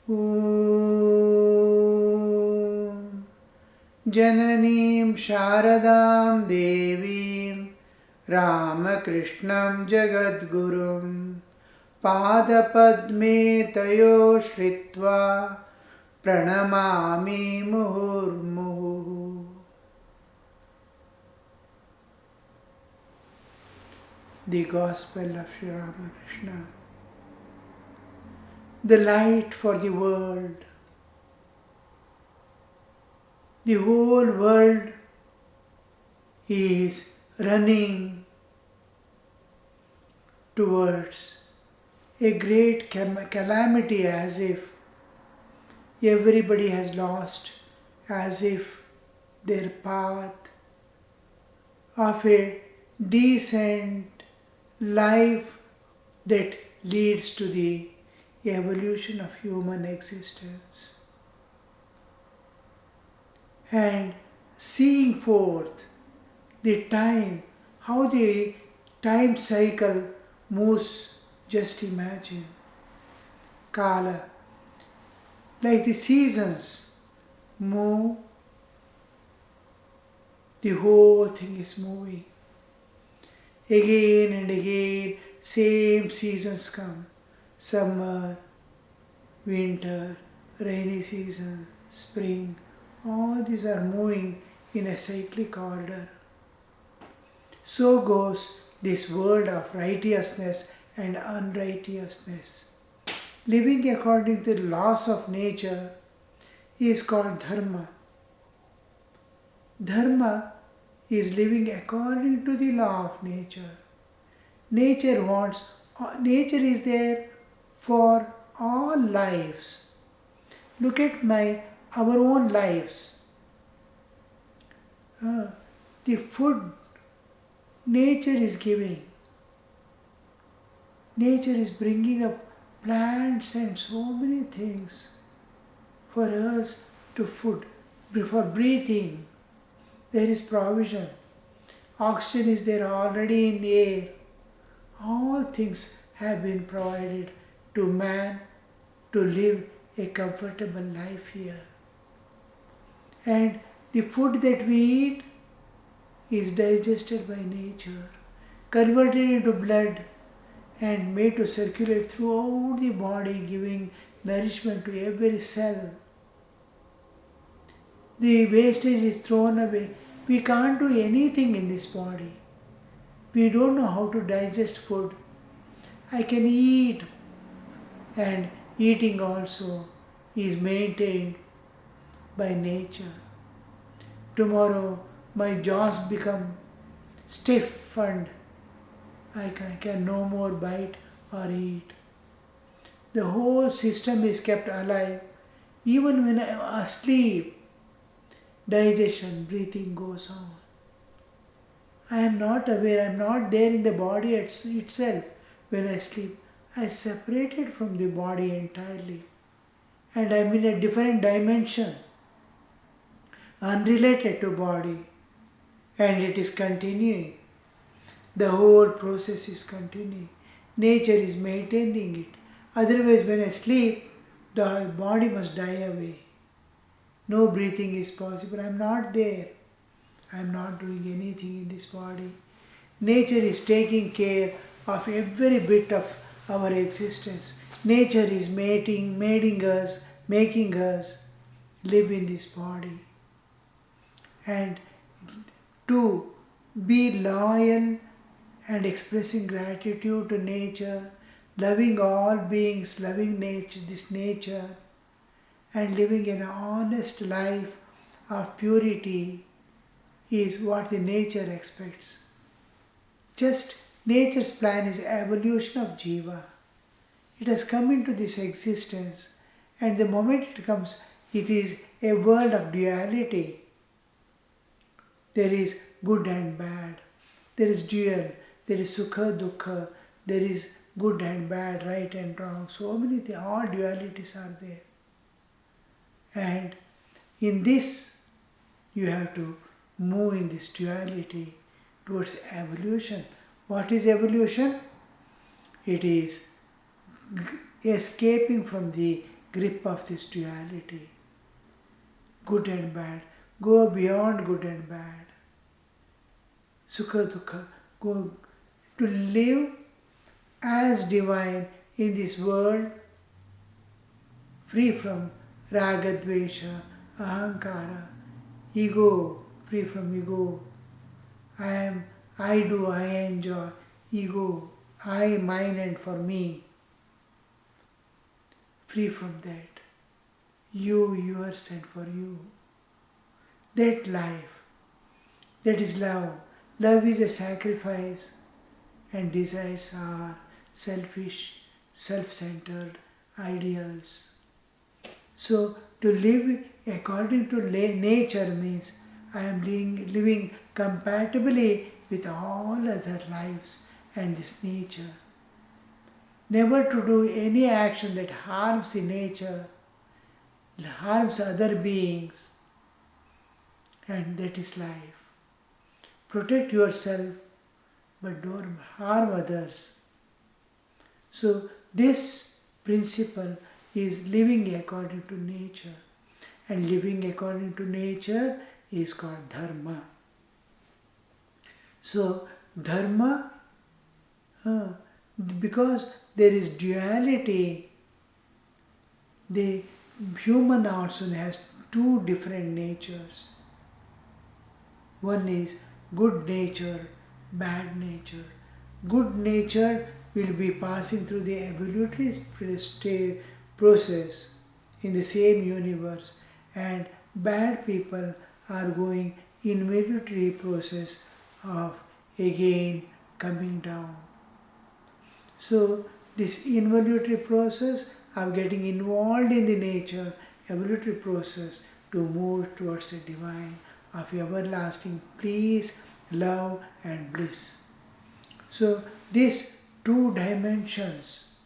Om Jananim Sharadam Devim Ramakrishnam Jagadgurum Padapadme Tayo Shritva Pranamami Muhurmuhu. The Gospel of Sri Ramakrishna, the light for the world. The whole world is running towards a great calamity, as if everybody has lost, as if their path of a decent life that leads to the evolution of human existence. And seeing forth the time, how the time cycle moves, just imagine. Kala, like the seasons move, the whole thing is moving. Again and again, same seasons come. Summer, winter, rainy season, spring. All these are moving in a cyclic order. So goes this world of righteousness and unrighteousness. Living according to the laws of nature is called dharma. Dharma is living according to the law of nature. Nature is there for all lives. Look at our own lives. The food nature is giving. Nature is bringing up plants and so many things for us to food, for breathing. There is provision. Oxygen is there already in the air. All things have been provided to man to live a comfortable life here. And the food that we eat is digested by nature, converted into blood and made to circulate throughout the body, giving nourishment to every cell. The wastage is thrown away. We can't do anything in this body. We don't know how to digest food. I can eat, and eating also is maintained by nature. Tomorrow my jaws become stiff and I can no more bite or eat. The whole system is kept alive. Even when I am asleep, digestion, breathing goes on. I am not aware, I am not there in the body itself. When I sleep, I am separated from the body entirely. And I am in a different dimension, unrelated to body. And it is continuing. The whole process is continuing. Nature is maintaining it. Otherwise, when I sleep, the body must die away. No breathing is possible. I am not there. I am not doing anything in this body. Nature is taking care of every bit of our existence. Nature is making us live in this body. And to be loyal and expressing gratitude to nature, loving all beings, loving this nature, and living an honest life of purity is what the nature expects. Just nature's plan is evolution of Jiva. It has come into this existence, and the moment it comes, it is a world of duality. There is good and bad. There is dual. There is sukha, dukkha. There is good and bad, right and wrong. So many things, all dualities are there. And in this, you have to move in this duality towards evolution. What is evolution? It is escaping from the grip of this duality. Good and bad. Go beyond good and bad. Sukha dukha. Go to live as divine in this world, free from raga, dvesha, ahankara, ego, free from ego. I do, I enjoy, ego, I, mine and for me. Free from that. You, yours and for you. That life, that is love. Love is a sacrifice and desires are selfish, self-centered ideals. So to live according to nature means I am living compatibly with all other lives and this nature. Never to do any action that harms the nature, harms other beings, and that is life. Protect yourself, but don't harm others. So this principle is living according to nature, and living according to nature is called dharma. So dharma, because there is duality, the human also has two different natures. One is good nature, bad nature. Good nature will be passing through the evolutionary process in the same universe, and bad people are going involuntary process of again coming down. So this involuntary process of getting involved in the nature, evolutionary process to move towards a divine of everlasting peace, love and bliss. So these two dimensions.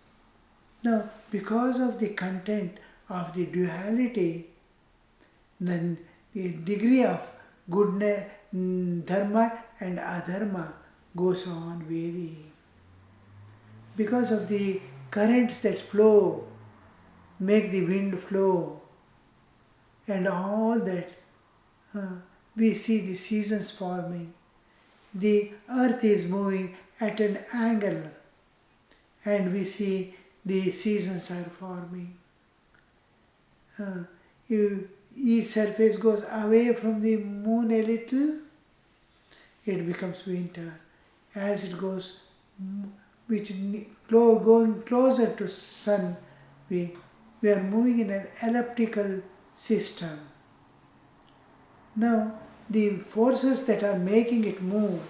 Now because of the content of the duality, then the degree of goodness, dharma and adharma goes on varying. Because of the currents that flow, make the wind flow, and all that, we see the seasons forming. The earth is moving at an angle, and we see the seasons are forming. Each surface goes away from the moon a little, it becomes winter. As it goes, going closer to sun, we are moving in an elliptical system. Now, the forces that are making it move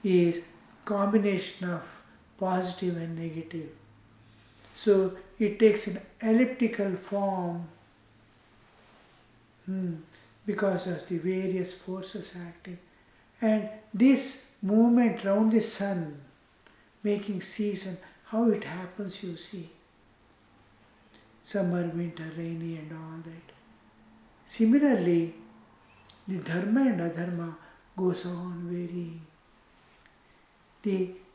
is combination of positive and negative. So it takes an elliptical form because of the various forces acting. And this movement round the sun, making season, how it happens you see. Summer, winter, rainy and all that. Similarly, the dharma and adharma goes on varying.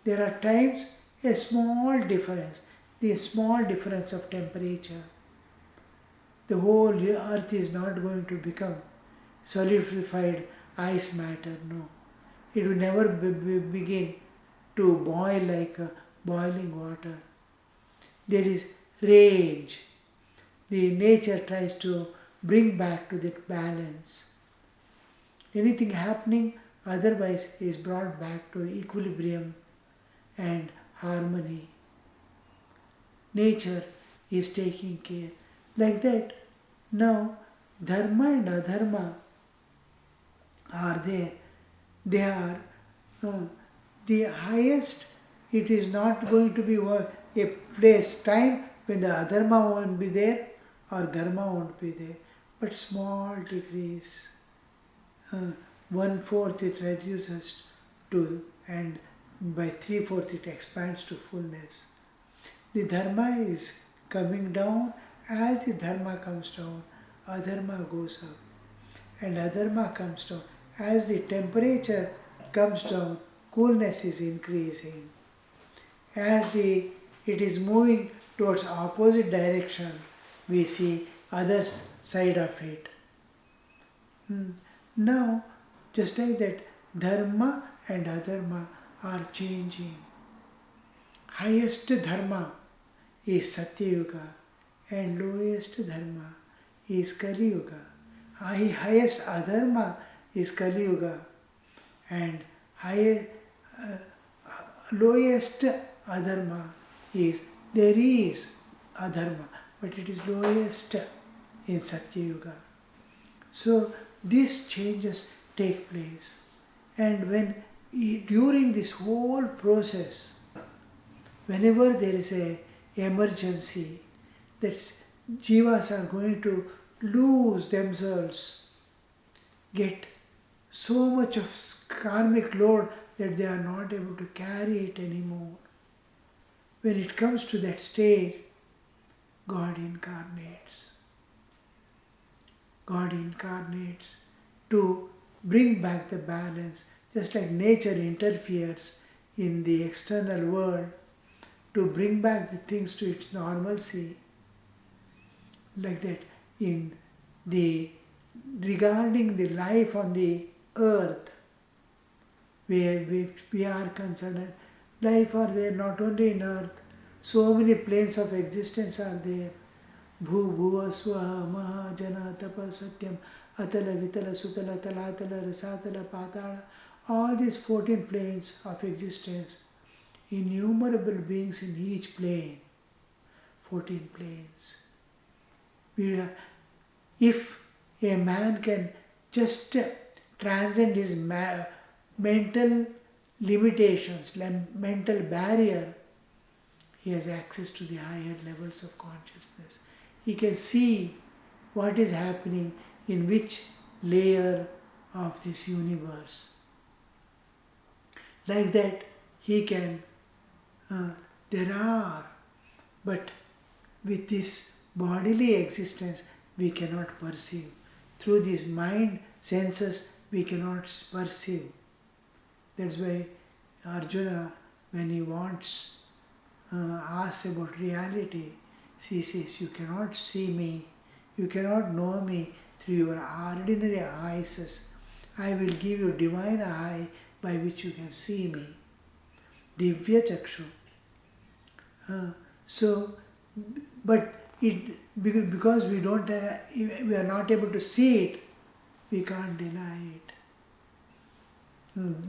There are times a small difference, the small difference of temperature. The whole earth is not going to become solidified ice matter, no. It will never begin to boil like boiling water. There is range. The nature tries to bring back to that balance. Anything happening otherwise is brought back to equilibrium and harmony. Nature is taking care. Like that, now dharma and adharma are there. They are the highest. It is not going to be a place, time when the adharma won't be there or dharma won't be there, but small degrees. 1/4 it reduces to, and by 3/4 it expands to fullness. The dharma is coming down. As the dharma comes down, adharma goes up, and adharma comes down. As the temperature comes down, coolness is increasing. As it is moving towards opposite direction, we see other side of it. Now, just like that, dharma and adharma are changing. Highest dharma is Satya Yuga and lowest dharma is Kali Yuga. Highest adharma is Kali Yuga and lowest adharma is, there is adharma, but it is lowest in Satya Yuga. So these changes take place, and during this whole process, whenever there is a emergency, that jivas are going to lose themselves, get so much of karmic load that they are not able to carry it anymore. When it comes to that stage, God incarnates. God incarnates to bring back the balance, just like nature interferes in the external world to bring back the things to its normalcy. Like that, regarding the life on the earth, where we are concerned, life are there not only in earth, so many planes of existence are there. Bhu Bhuva Swaha Maha Jana Tapa Satyam Atala Vitala Sutala Talatala Rasatala Patala, all these 14 planes of existence, innumerable beings in each plane, 14 planes. If a man can just transcend his mental limitations, mental barrier, he has access to the higher levels of consciousness. He can see what is happening in which layer of this universe. Like that, he can, but with this bodily existence, we cannot perceive. Through these mind senses, we cannot perceive. That's why Arjuna, when he asks about reality, he says, you cannot see me, you cannot know me through your ordinary eyes. I will give you divine eye by which you can see me. Divya Chakshu. But because we are not able to see it, we can't deny it.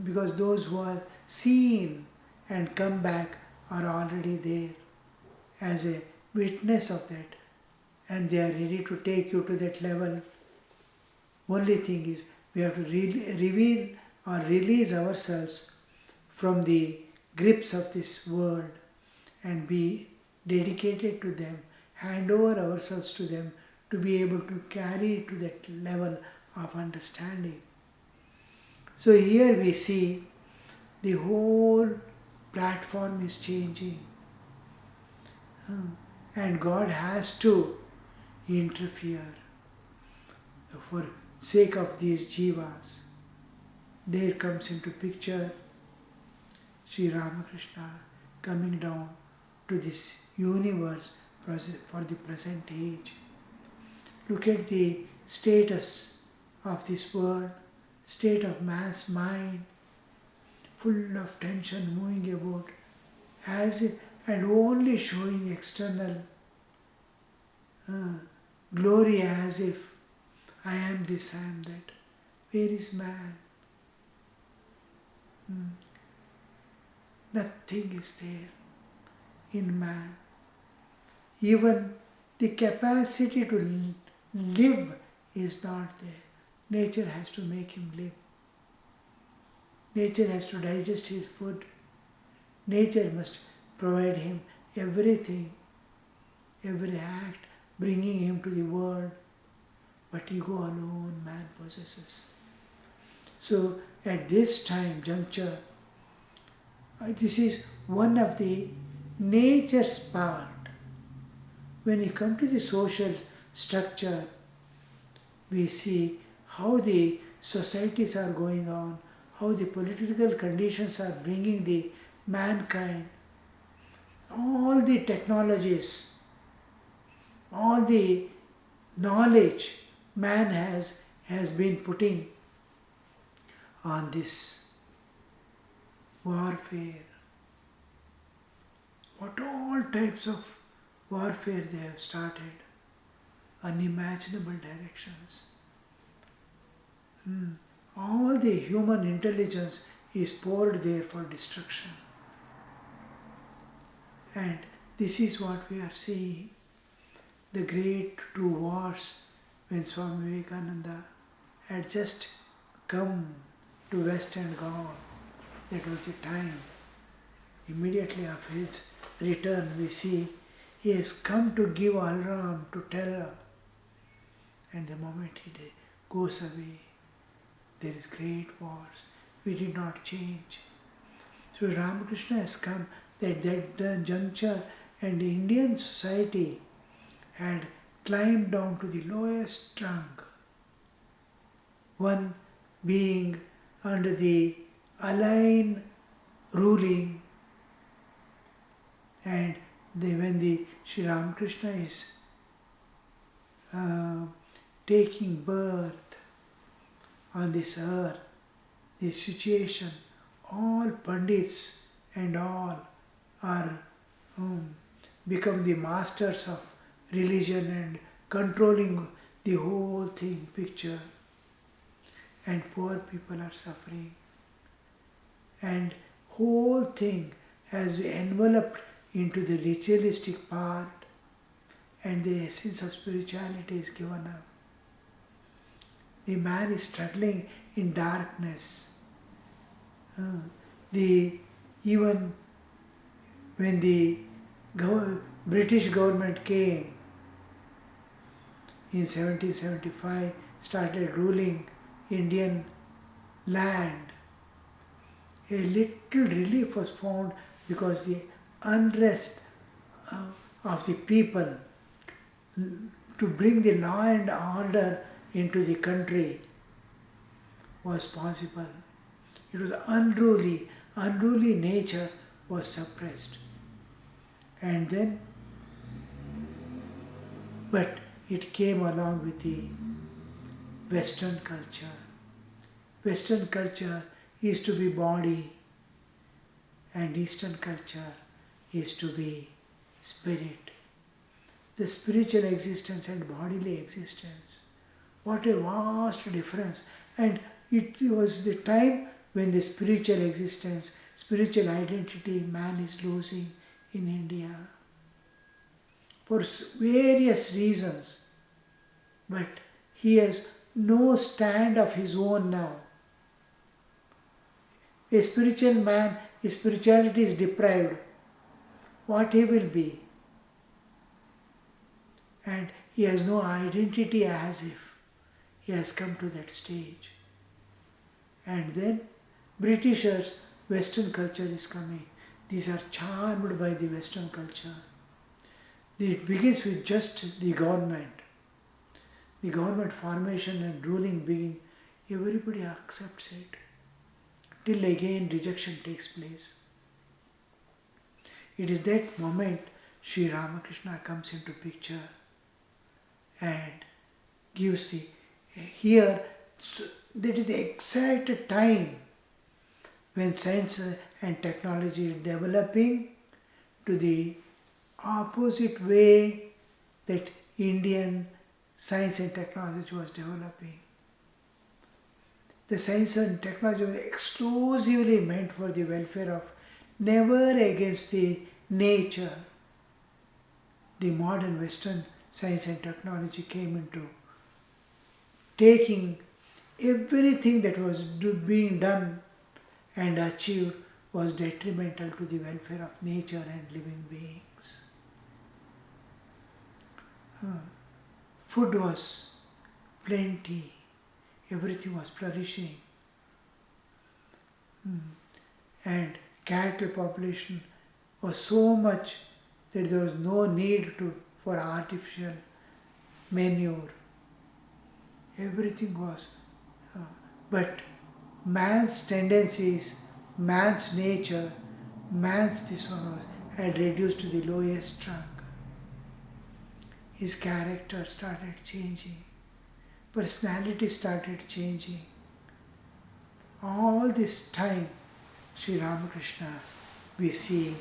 Because those who are seen and come back are already there as a witness of that, and they are ready to take you to that level. Only thing is, we have to reveal or release ourselves from the grips of this world and be dedicated to them, hand over ourselves to them to be able to carry to that level of understanding. So here we see the whole platform is changing. And God has to interfere for sake of these jivas. There comes into picture Sri Ramakrishna coming down to this universe for the present age. Look at the status of this world, state of man's mind, full of tension moving about, and only showing external glory as if I am this, I am that. Where is man? Nothing is there in man. Even the capacity to live is not there. Nature has to make him live. Nature has to digest his food. Nature must provide him everything, every act, bringing him to the world. But ego alone man possesses. So at this time, juncture, this is one of the nature's part. When you come to the social structure, we see how the societies are going on, how the political conditions are bringing the mankind. All all the technologies, all the knowledge man has been putting on this warfare. What all types of warfare they have started, unimaginable directions. All the human intelligence is poured there for destruction. And this is what we are seeing. The great two wars when Swami Vivekananda had just come to West and gone. That was the time. Immediately after his return, we see he has come to give alarm, to tell. And the moment he goes away, there is great wars. We did not change. So Ramakrishna has come that the juncture, and the Indian society had climbed down to the lowest trunk. One being under the align ruling, and when the Sri Ramakrishna is taking birth on this earth, this situation, all Pandits and all are become the masters of religion and controlling the whole thing, picture. And poor people are suffering. And whole thing has enveloped into the ritualistic part, and the essence of spirituality is given up. The man is struggling in darkness. Even when the British government came in 1775, started ruling Indian land, a little relief was found because the unrest of the people to bring the law and order into the country was possible. It was unruly nature was suppressed. And then, but it came along with the Western culture. Western culture is to be body, and Eastern culture is to be spirit. The spiritual existence and bodily existence. What a vast difference. And it was the time when the spiritual existence, spiritual identity man is losing in India for various reasons. But he has no stand of his own now. A spiritual man, his spirituality is deprived. What he will be? And he has no identity as if he has come to that stage. And then Britishers, Western culture is coming. These are charmed by the Western culture. It begins with just the government. The government formation and ruling begin. Everybody accepts it. Till again rejection takes place. It is that moment Sri Ramakrishna comes into picture and gives the, here, that is the exact time when science and technology is developing to the opposite way that Indian science and technology was developing. The science and technology was exclusively meant for the welfare of, never against the nature. The modern Western science and technology came into taking everything that was being done and achieved was detrimental to the welfare of nature and living beings. Food was plenty, everything was flourishing, and cattle population was so much that there was no need for artificial manure. Everything was, but man's tendencies, man's nature, man's this one was had reduced to the lowest rung. His character started changing. Personality started changing. All this time, Sri Ramakrishna, we see,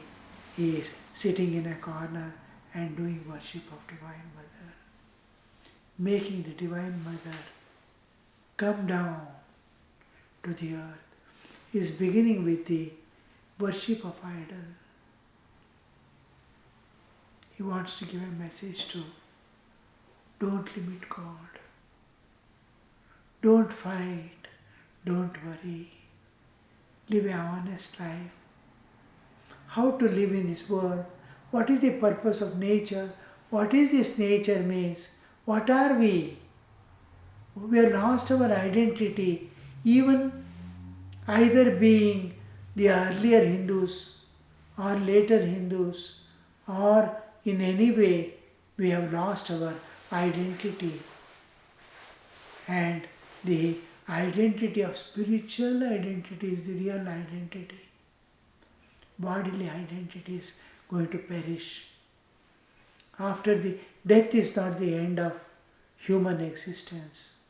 is sitting in a corner and doing worship of Divine Mother, making the Divine Mother come down to the earth. He is beginning with the worship of idol. He wants to give a message to don't limit God. Don't fight. Don't worry. Live an honest life. How to live in this world? What is the purpose of nature? What is this nature means? What are we? We have lost our identity, even either being the earlier Hindus or later Hindus, or in any way we have lost our identity. And the identity of spiritual identity is the real identity. Bodily identity is going to perish. After the death is not the end of human existence.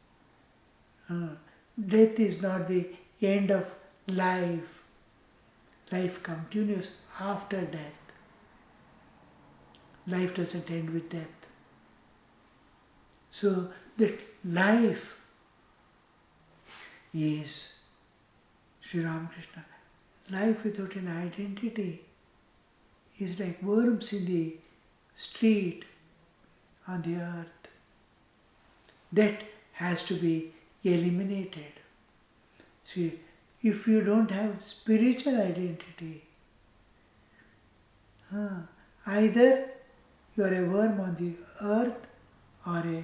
Death is not the end of life. Life continues after death. Life doesn't end with death. So that life is Sri Ramakrishna. Life without an identity is like worms in the street on the earth. That has to be eliminated. See, if you don't have spiritual identity, either you are a worm on the earth or a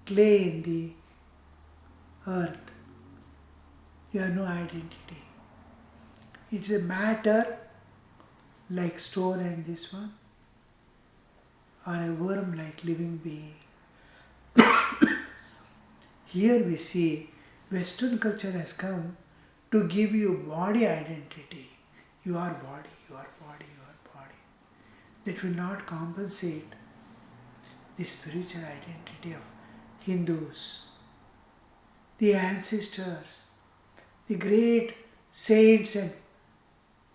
clay in the earth. You have no identity. It's a matter like stone and this one, or a worm like living being. Here we see Western culture has come to give you body identity. You are body, you are body, you are body. That will not compensate the spiritual identity of Hindus, the ancestors, the great saints and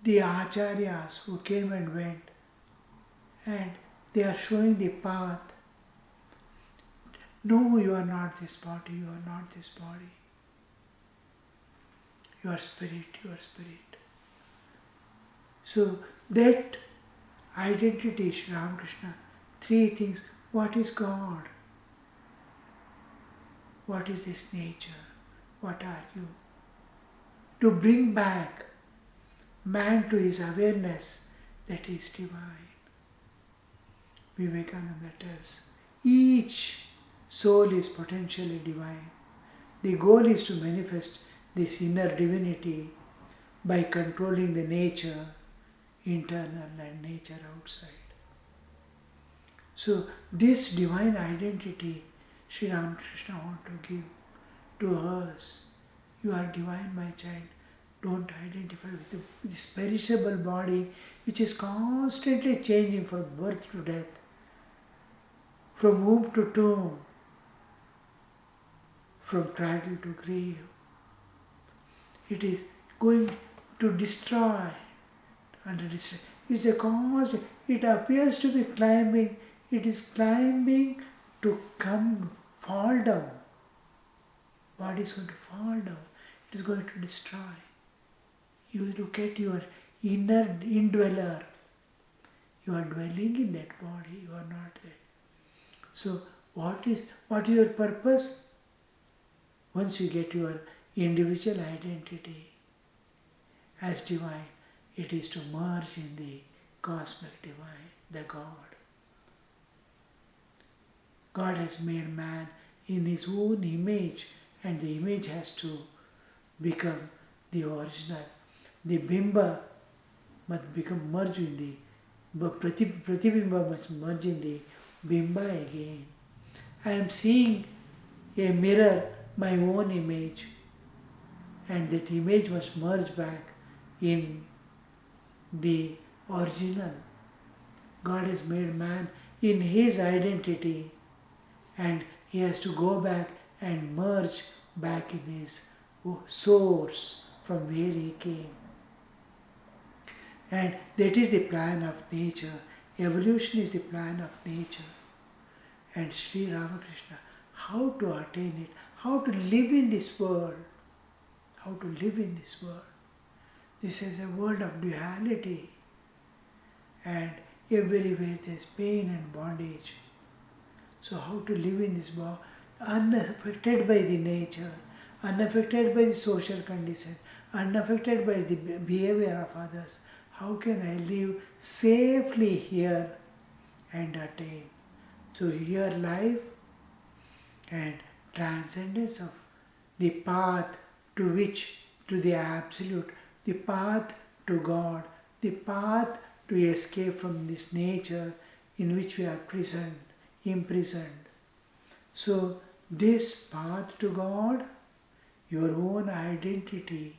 the acharyas who came and went, and they are showing the path. No, you are not this body, you are not this body. You are spirit, you are spirit. So that identity, Sri Ramakrishna, three things. What is God? What is this nature? What are you? To bring back man to his awareness that he is divine. Vivekananda tells, each soul is potentially divine. The goal is to manifest this inner divinity by controlling the nature, internal and nature outside. So this divine identity Sri Ramakrishna wants to give to us. You are divine, my child. Don't identify with this perishable body which is constantly changing from birth to death, from womb to tomb, from cradle to grave. It is going to destroy and destroy. It's a constant. It appears to be climbing. It is climbing to fall down. Body is going to fall down. It is going to destroy. You look at your inner indweller. You are dwelling in that body. You are not there. So what is your purpose? Once you get your individual identity as divine, it is to merge in the cosmic divine, the God. God has made man in his own image, and the image has to become the original. The bimba must become merged in the pratibimba must merge in the bimba again. I am seeing a mirror, my own image, and that image must merge back in the original God has made man in his identity, and he has to go back and merge back in his source from where he came. And that is the plan of nature. Evolution is the plan of nature. And Sri Ramakrishna, how to attain it, how to live in this world, how to live in this world. This is a world of duality, and everywhere there is pain and bondage. So how to live in this world unaffected by the nature, unaffected by the social condition, unaffected by the behavior of others. How can I live safely here and attain? So here life and transcendence of the path to which, to the absolute, the path to God, the path to escape from this nature in which we are imprisoned. So this path to God, your own identity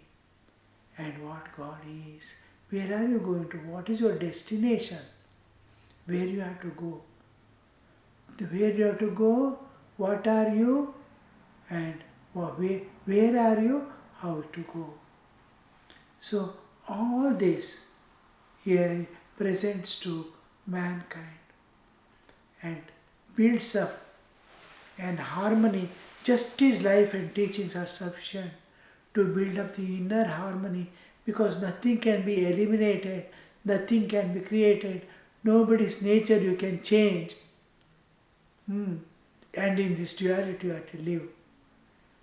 and what God is. Where are you going to? What is your destination? Where you have to go? Where you have to go? What are you? And where are you? How to go? So all this here presents to mankind and builds up and harmony. Just as life and teachings are sufficient to build up the inner harmony, because nothing can be eliminated, nothing can be created, nobody's nature you can change. And in this duality you have to live.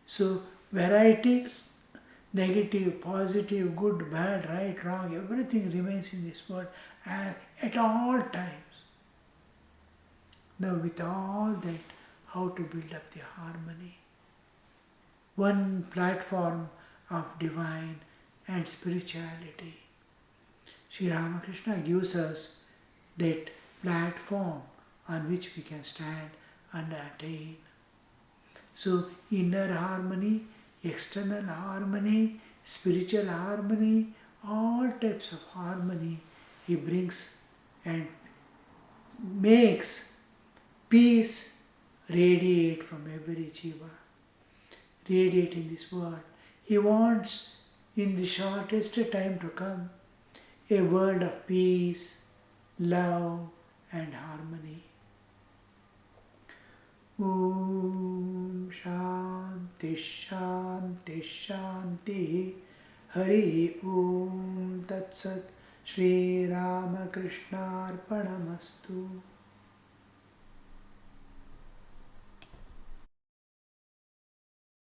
So varieties, negative, positive, good, bad, right, wrong, everything remains in this world at all times. Now with all that, how to build up the harmony? One platform of divine and spirituality. Sri Ramakrishna gives us that platform on which we can stand and attain. So inner harmony, external harmony, spiritual harmony, all types of harmony he brings and makes peace radiate from every jiva, radiate in this world. He wants in the shortest time to come a world of peace, love and harmony. Om Shanti Shanti Shanti Hari Om Tat Sat Shri Ramakrishna Arpanamastu.